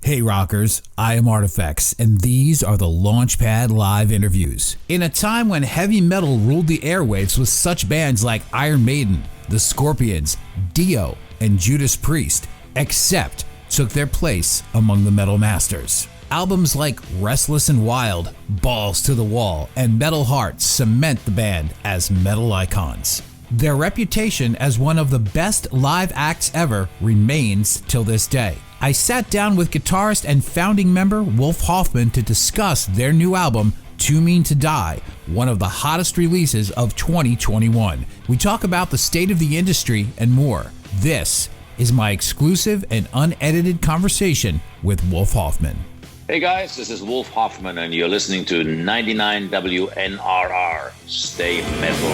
Hey rockers, I am RTFX, and these are the Launchpad Live interviews. In a time when heavy metal ruled the airwaves with such bands like Iron Maiden, The Scorpions, Dio, and Judas Priest, Accept took their place among the metal masters. Albums like Restless and Wild, Balls to the Wall, and Metal Hearts cement the band as metal icons. Their reputation as one of the best live acts ever remains till this day. I sat down with guitarist and founding member Wolf Hoffmann to discuss their new album, Too Mean to Die, one of the hottest releases of 2021. We talk about the state of the industry and more. This is my exclusive and unedited conversation with Wolf Hoffmann. Hey guys, this is Wolf Hoffmann and you're listening to 99 WNRR. Stay metal.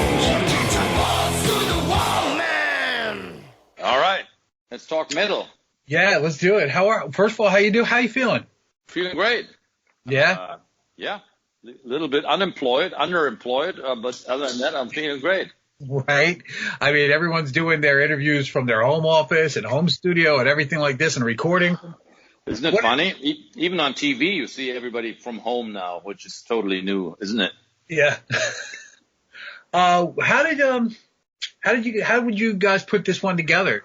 All right, let's talk metal. Yeah, let's do it. First of all, how you do? How you feeling? Feeling great. Yeah? Yeah, a little bit underemployed, but other than that, I'm feeling great. Right? I mean, everyone's doing their interviews from their home office and home studio and everything like this and recording. Isn't it funny? Even on TV, you see everybody from home now, which is totally new, isn't it? Yeah. How would you guys put this one together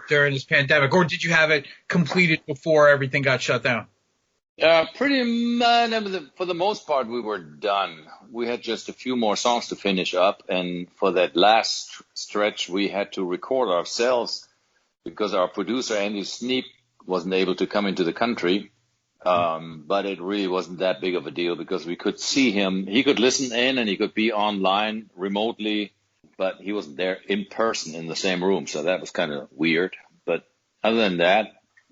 during this pandemic, or did you have it completed before everything got shut down? Pretty much. For the most part, we were done. We had just a few more songs to finish up, and for that last stretch, we had to record ourselves because our producer Andy Sneap wasn't able to come into the country. But it really wasn't that big of a deal because we could see him. He could listen in and he could be online remotely, but he wasn't there in person in the same room. So that was kind of weird. But other than that,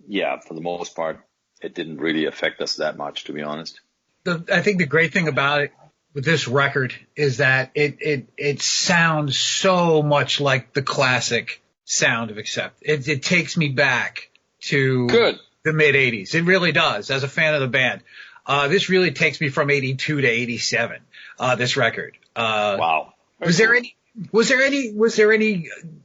yeah, for the most part, it didn't really affect us that much, to be honest. I think the great thing about it with this record is that it sounds so much like the classic sound of Accept. It takes me back to the mid-'80s. It really does, as a fan of the band. This really takes me from 82 to 87, this record. Wow. Was there any,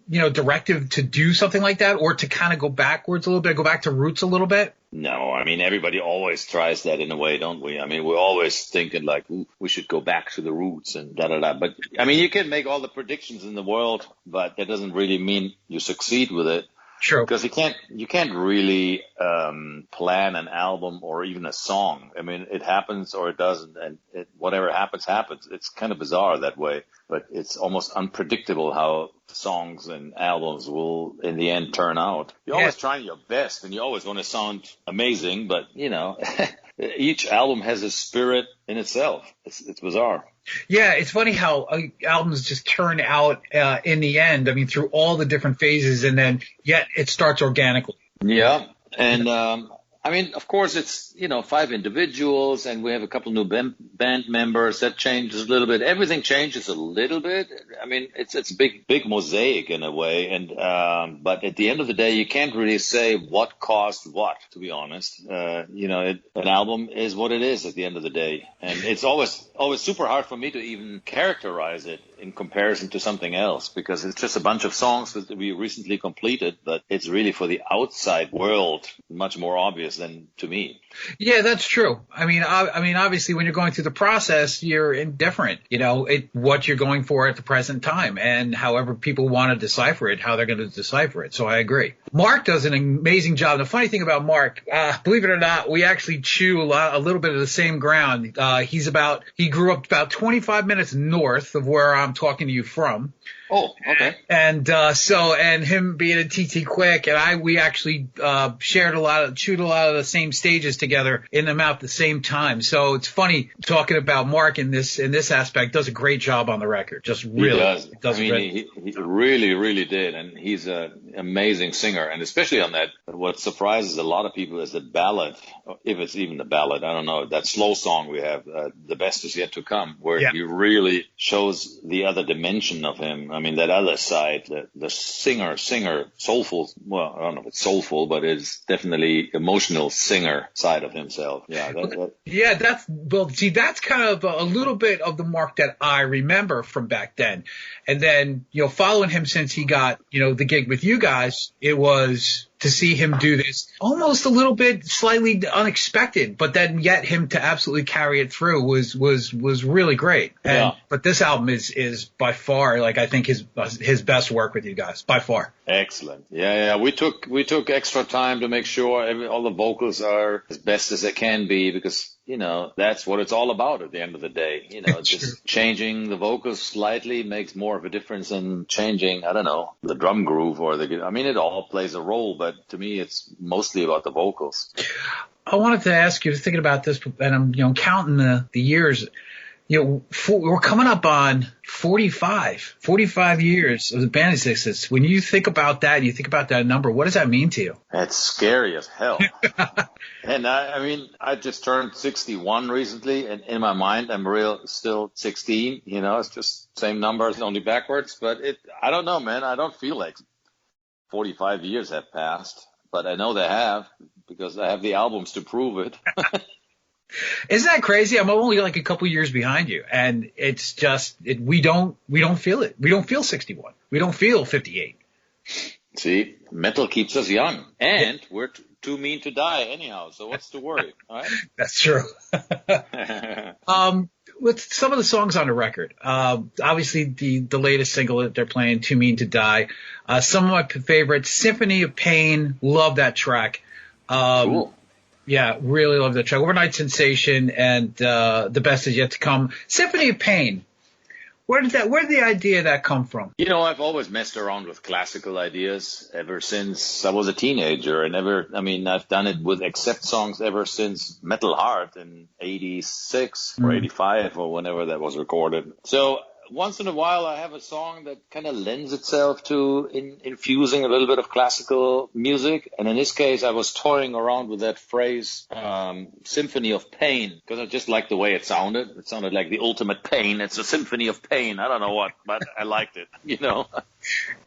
directive to do something like that, or to kind of go backwards a little bit, go back to roots a little bit? No, I mean, everybody always tries that in a way, don't we? I mean, we're always thinking like, ooh, we should go back to the roots and da-da-da. But, I mean, you can make all the predictions in the world, but that doesn't really mean you succeed with it. Sure. Because you can't really plan an album or even a song. I mean, it happens or it doesn't, and whatever happens, happens. It's kind of bizarre that way, but it's almost unpredictable how songs and albums will, in the end, turn out. You're always trying your best, and you always want to sound amazing, but, each album has a spirit in itself. It's bizarre. Yeah, it's funny how albums just turn out in the end. I mean, through all the different phases, and then yet it starts organically. Yeah, and I mean, of course, it's 5 individuals, and we have a couple new band members. That changes a little bit. Everything changes a little bit. I mean, it's a big mosaic in a way, and but at the end of the day, you can't really say what caused what. To be honest, an album is what it is at the end of the day, and it's always super hard for me to even characterize it in comparison to something else, because it's just a bunch of songs that we recently completed, but it's really for the outside world much more obvious than to me. Yeah, that's true. I mean, obviously, when you're going through the process, you're indifferent, what you're going for at the present time, and however people want to decipher it, how they're going to decipher it. So I agree. Mark does an amazing job. The funny thing about Mark, believe it or not, we actually chew a little bit of the same ground. He grew up about 25 minutes north of where I'm talking to you from. Oh, okay. And and him being a TT Quick and we actually chewed a lot of the same stages together in about the same time. So it's funny talking about Mark in this aspect. Does a great job on the record. Just really does. He really, really did, and he's an amazing singer. And especially on that, what surprises a lot of people is the ballad, if it's even the ballad. I don't know, that slow song we have, "The Best Is Yet to Come," where he really shows the other dimension of him. I mean, that other side, the singer, soulful, well, I don't know if it's soulful, but it's definitely emotional singer side of himself. Yeah. That's kind of a little bit of the Mark that I remember from back then. And then, following him since he got, the gig with you guys, it was to see him do this almost a little bit slightly unexpected, but then yet him to absolutely carry it through was really great. And, but this album is by far, like, I think his best work with you guys, by far. Excellent. Yeah. We took extra time to make sure all the vocals are as best as they can be, because, you know, that's what it's all about at the end of the day. You know, just changing the vocals slightly makes more of a difference than changing, I don't know, the drum groove or I mean, it all plays a role, but to me, it's mostly about the vocals. I wanted to ask you, thinking about this, and I'm, counting the years. We're coming up on 45 years of the band existence. When you think about that, and you think about that number, what does that mean to you? That's scary as hell. And I just turned 61 recently, and in my mind, I'm still 16. You know, it's just same numbers, only backwards. But I don't know, man. I don't feel like 45 years have passed, but I know they have, because I have the albums to prove it. Isn't that crazy? I'm only like a couple years behind you, and it's just we don't feel it. We don't feel 61. We don't feel 58. See, metal keeps us young, and we're too mean to die anyhow. So what's the worry? All right? That's true. With some of the songs on the record, obviously the latest single that they're playing, "Too Mean to Die." Some of my favorites, "Symphony of Pain." Love that track. Cool. Yeah, really love that track. "Overnight Sensation" and "The Best Is Yet to Come." "Symphony of Pain." Where did the idea of that come from? You know, I've always messed around with classical ideas ever since I was a teenager, and I've done it with Accept songs ever since Metal Heart in 86 or 85 or whenever that was recorded. So once in a while, I have a song that kind of lends itself to infusing a little bit of classical music. And in this case, I was toying around with that phrase, "symphony of pain," because I just liked the way it sounded. It sounded like the ultimate pain. It's a symphony of pain. I don't know what, but I liked it, you know.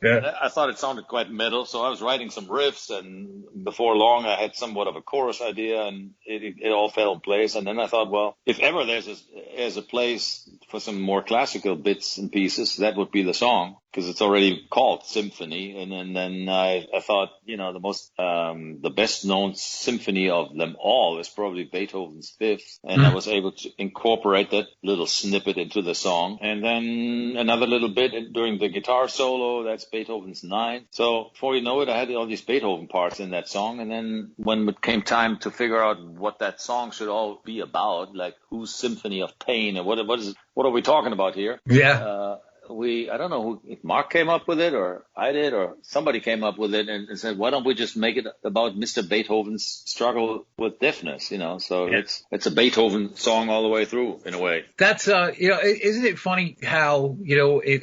Yeah. I thought it sounded quite metal, so I was writing some riffs, and before long I had somewhat of a chorus idea, and it all fell in place. And then I thought, well, if ever there's a place for some more classical bits and pieces, that would be the song, because it's already called Symphony. And then I thought, you know, the best known symphony of them all is probably Beethoven's Fifth, and I was able to incorporate that little snippet into the song. And then another little bit during the guitar solo, that's Beethoven's Ninth. So before you know it, I had all these Beethoven parts in that song. And then when it came time to figure out what that song should all be about, like whose Symphony of Pain, and what are we talking about here? Yeah. I don't know if Mark came up with it or I did or somebody came up with it and said, why don't we just make it about Mr. Beethoven's struggle with deafness, you know? So it's a Beethoven song all the way through, in a way. That's, isn't it funny how,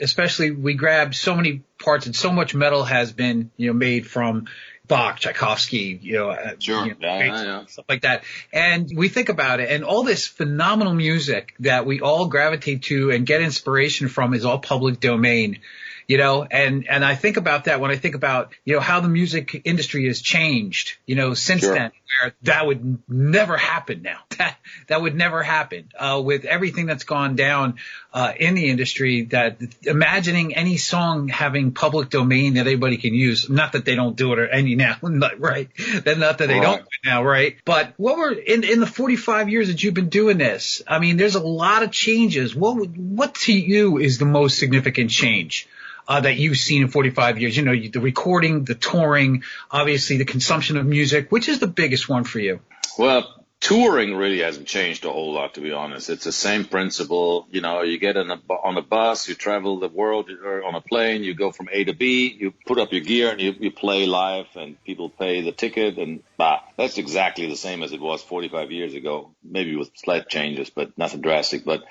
especially we grab so many parts, and so much metal has been, made from Bach, Tchaikovsky, stuff like that. And we think about it, and all this phenomenal music that we all gravitate to and get inspiration from is all public domain, and I think about that when I think about, how the music industry has changed, since then, where that would never happen now. That would never happen, with everything that's gone down, in the industry, that imagining any song having public domain that everybody can use, not that they don't do it any now, right? Not that they don't do it now, right? But what were in the 45 years that you've been doing this? I mean, there's a lot of changes. What to you is the most significant change that you've seen in 45 years? The recording, the touring, obviously the consumption of music. Which is the biggest one for you? Well, touring really hasn't changed a whole lot, to be honest. It's the same principle. You get on a bus, you travel the world, or on a plane, you go from A to B, you put up your gear and you play live, and people pay the ticket, and that's exactly the same as it was 45 years ago, maybe with slight changes, but nothing drastic. But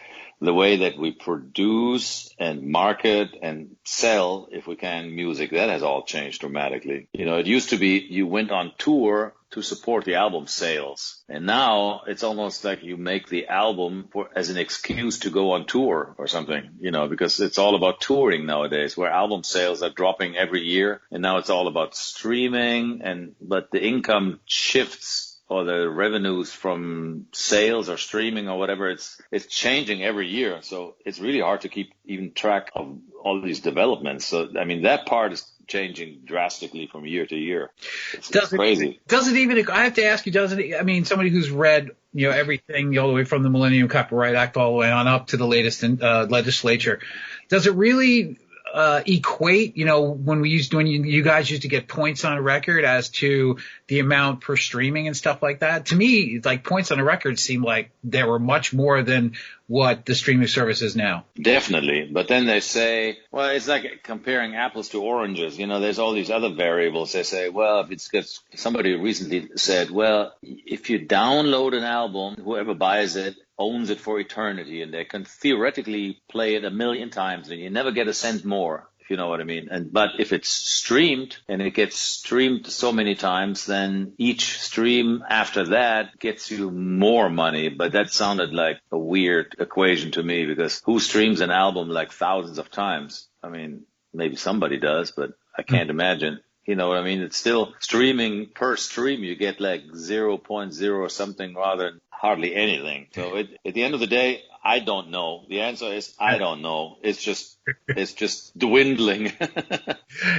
the way that we produce and market and sell, if we can, music, that has all changed dramatically. It used to be you went on tour to support the album sales. And now it's almost like you make the album as an excuse to go on tour or something, because it's all about touring nowadays, where album sales are dropping every year. And now it's all about streaming, but the income shifts, or the revenues from sales or streaming or whatever, it's changing every year. So it's really hard to keep even track of all these developments. So, that part is changing drastically from year to year. It's crazy. Does it even, I have to ask you, doesn't it, I mean, somebody who's read, everything all the way from the Millennium Copyright Act all the way on up to the latest legislature, does it really equate, when you guys used to get points on a record as to the amount per streaming and stuff like that? To me, like points on a record seem like they were much more than what the streaming service is now. Definitely. But then they say, well, it's like comparing apples to oranges. There's all these other variables. They say, well, if it's because somebody recently said, well, if you download an album, whoever buys it owns it for eternity, and they can theoretically play it 1,000,000 times and you never get a cent more, if you know what I mean. But if it's streamed and it gets streamed so many times, then each stream after that gets you more money. But that sounded like a weird equation to me, because who streams an album like thousands of times? I mean, maybe somebody does, but I can't imagine. You know what I mean? It's still streaming per stream. You get like 0.0 something rather than hardly anything. So at the end of the day, I don't know. The answer is I don't know. It's just dwindling.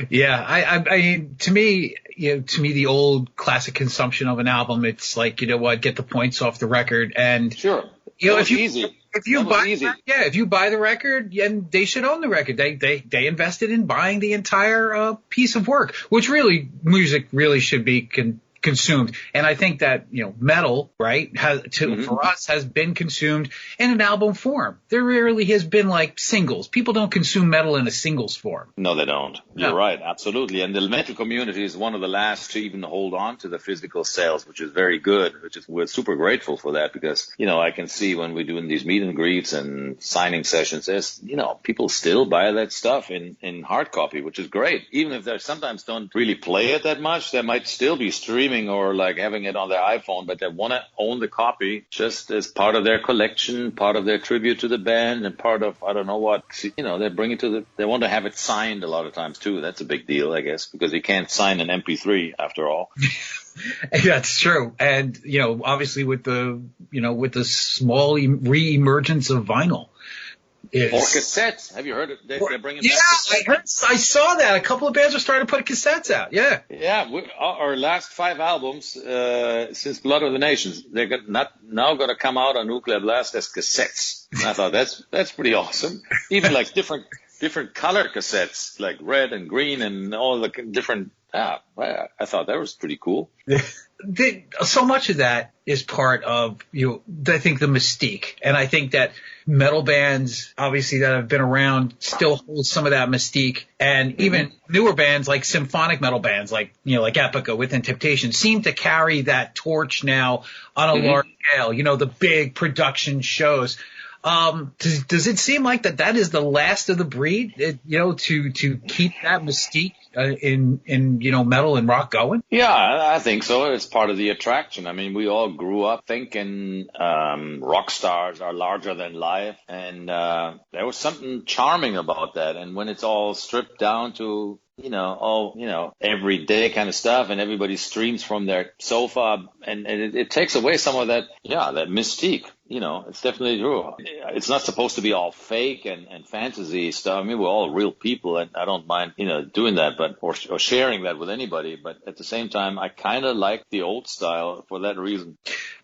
Yeah, I mean, to me, the old classic consumption of an album, it's like, get the points off the record, and sure, if you buy the record, and they should own the record. They invested in buying the entire piece of work, which really music really should be consumed. And I think that, metal, right, for us has been consumed in an album form. There rarely has been like singles. People don't consume metal in a singles form. No, they don't. You're right. Absolutely. And the metal community is one of the last to even hold on to the physical sales, which is very good, we're super grateful for that, because, I can see when we're doing these meet and greets and signing sessions, there's, people still buy that stuff in hard copy, which is great. Even if they sometimes don't really play it that much, they might still be streaming or like having it on their iPhone, but they want to own the copy just as part of their collection, part of their tribute to the band, and part of, I don't know what, they bring it they want to have it signed a lot of times too. That's a big deal, I guess, because you can't sign an MP3 after all. That's true. And, obviously with the small re-emergence of vinyl. Or cassettes. Have you heard it? They're bringing back cassettes. I saw that. A couple of bands are starting to put cassettes out. Yeah. Yeah. Our last 5 albums, since Blood of the Nations, they're now going to come out on Nuclear Blast as cassettes. And I thought that's pretty awesome. Even like different color cassettes, like red and green and all the different. I thought that was pretty cool. So much of that is part of, I think, the mystique. And I think that metal bands, obviously, that have been around still hold some of that mystique. And even newer bands like symphonic metal bands like Epica Within Temptation seem to carry that torch now on a large scale, the big production shows. Does it seem like that is the last of the breed, to keep that mystique in metal and rock going? Yeah, I think so. It's part of the attraction. I mean, we all grew up thinking rock stars are larger than life, and there was something charming about that. And when it's all stripped down to everyday kind of stuff, and everybody streams from their sofa, and it takes away some of that, that mystique. It's definitely true. It's not supposed to be all fake and fantasy stuff. I mean, we're all real people, and I don't mind, doing that, or sharing that with anybody. But at the same time, I kind of like the old style for that reason.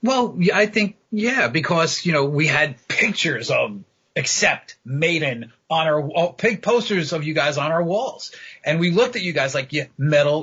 Well, I think, because, we had pictures of Accept, Maiden on our big posters of you guys on our walls. And we looked at you guys like metal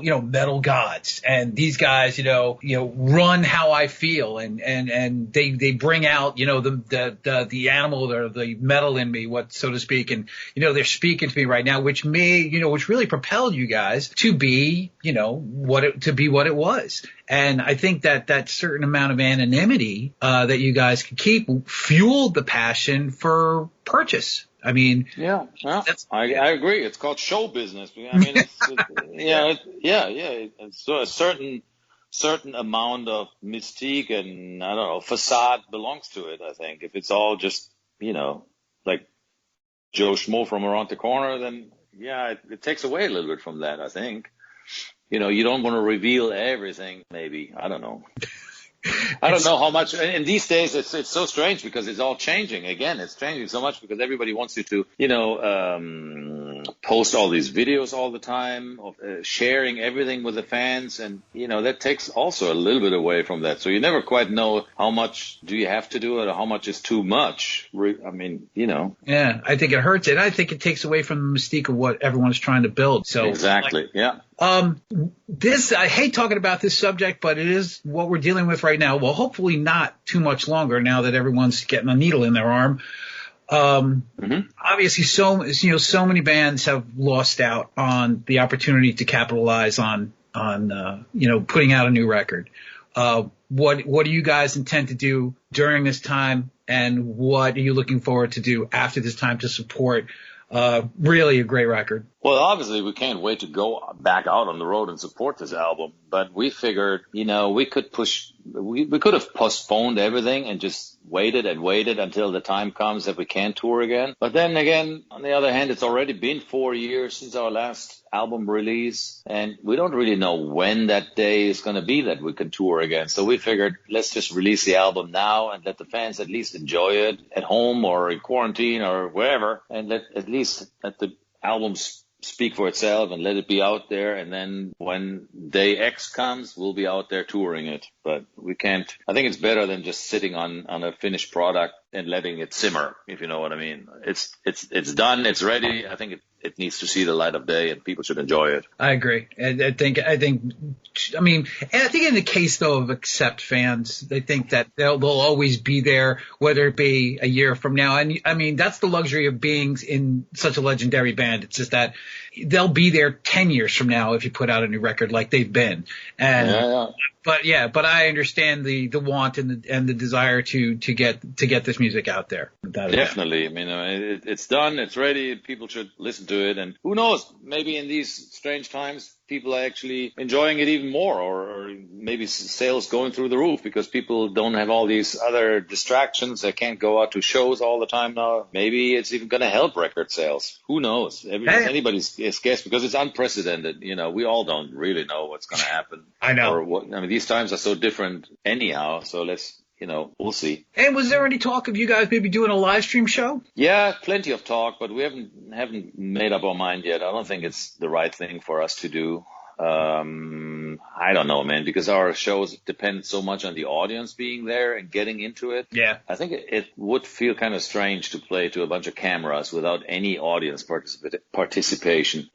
gods. And these guys, run how I feel. And they bring out, the animal or the metal in me, so to speak. And, they're speaking to me right now, which really propelled you guys to be, what it was. And I think that certain amount of anonymity, that you guys could keep fueled the passion for purchase. I mean, I agree. It's called show business. I mean, it's so a certain amount of mystique and facade belongs to it. I think if it's all just like Joe Schmo from around the corner, then it takes away a little bit from that. I think you don't want to reveal everything. Maybe I don't know. I don't know how much. And these days, it's so strange because it's all changing. Again, it's changing so much because everybody wants you to, post all these videos all the time, of sharing everything with the fans, and that takes also a little bit away from that. So you never quite know how much do you have to do it or how much is too much. I mean, Yeah, I think it hurts it. I think it takes away from the mystique of what everyone's trying to build. So exactly, yeah. I hate talking about this subject, but it is what we're dealing with right now. Well, hopefully not too much longer now that everyone's getting a needle in their arm. Obviously, so many bands have lost out on the opportunity to capitalize on putting out a new record. What do you guys intend to do during this time, and what are you looking forward to do after this time to support really a great record? Well, obviously, we can't wait to go back out on the road and support this album. But we figured, we could have postponed everything and just waited until the time comes that we can tour again. But then again, on the other hand, it's already been 4 years since our last album release, and we don't really know when that day is going to be that we can tour again. So we figured, let's just release the album now and let the fans at least enjoy it at home or in quarantine or wherever, and let the album speak for itself and let it be out there. And then when day X comes, we'll be out there touring it. But we can't. I think it's better than just sitting on a finished product and letting it simmer, if you know what I mean. It's done. It's ready. I think it needs to see the light of day, and people should enjoy it. I agree. I think in the case though of Accept fans, I think that they'll always be there, whether it be a year from now. And I mean, that's the luxury of being in such a legendary band. It's just that they'll be there 10 years from now if you put out a new record like they've been. And but I understand the want and the desire to get this music out there. Definitely. I mean, it's done. It's ready. People should listen to it. And who knows? Maybe in these strange times, people are actually enjoying it even more, or maybe sales going through the roof because people don't have all these other distractions. They can't go out to shows all the time now. Maybe it's even going to help record sales. Who knows? Anybody's guess, because it's unprecedented. We all don't really know what's going to happen. I know. These times are so different anyhow. So let's, we'll see. And was there any talk of you guys maybe doing a live stream show? Yeah, plenty of talk, but we haven't made up our mind yet. I don't think it's the right thing for us to do. I don't know, man, because our shows depend so much on the audience being there and getting into it. Yeah. I think it would feel kind of strange to play to a bunch of cameras without any audience participation,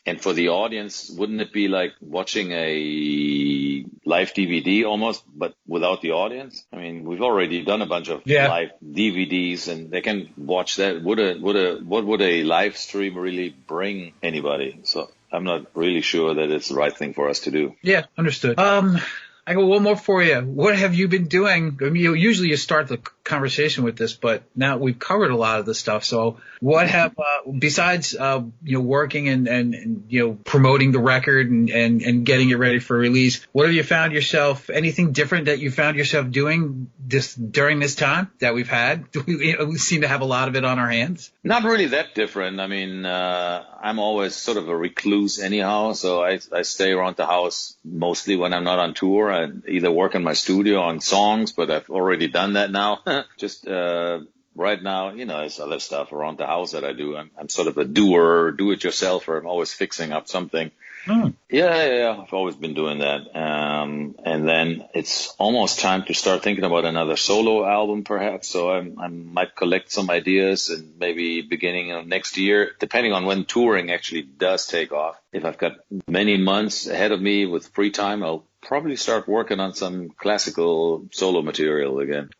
and for the audience, wouldn't it be like watching a live DVD almost, but without the audience? I mean, we've already done a bunch of live DVDs, and they can watch that. What would a live stream really bring anybody? So I'm not really sure that it's the right thing for us to do. Yeah, understood. I got one more for you. What have you been doing? I mean, usually you start the conversation with this, but now we've covered a lot of the stuff. So what have, besides, working and promoting the record and getting it ready for release, what have you found yourself, anything different that you found yourself doing during this time that we've had? We seem to have a lot of it on our hands. Not really that different. I mean, I'm always sort of a recluse anyhow, so I stay around the house mostly when I'm not on tour. I either work in my studio on songs, but I've already done that now. Just right now, there's other stuff around the house that I do. I'm sort of a doer, do-it-yourselfer. I'm always fixing up something. Yeah. I've always been doing that. And then it's almost time to start thinking about another solo album, perhaps. So I might collect some ideas, and maybe beginning of next year, depending on when touring actually does take off. If I've got many months ahead of me with free time, I'll probably start working on some classical solo material again.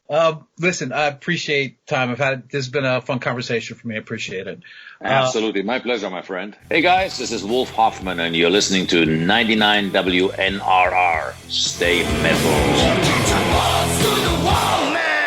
Listen, I appreciate time. This has been a fun conversation for me. I appreciate it. Absolutely. My pleasure, my friend. Hey guys, this is Wolf Hoffmann, and you're listening to 99 WNRR. Stay metal. Man.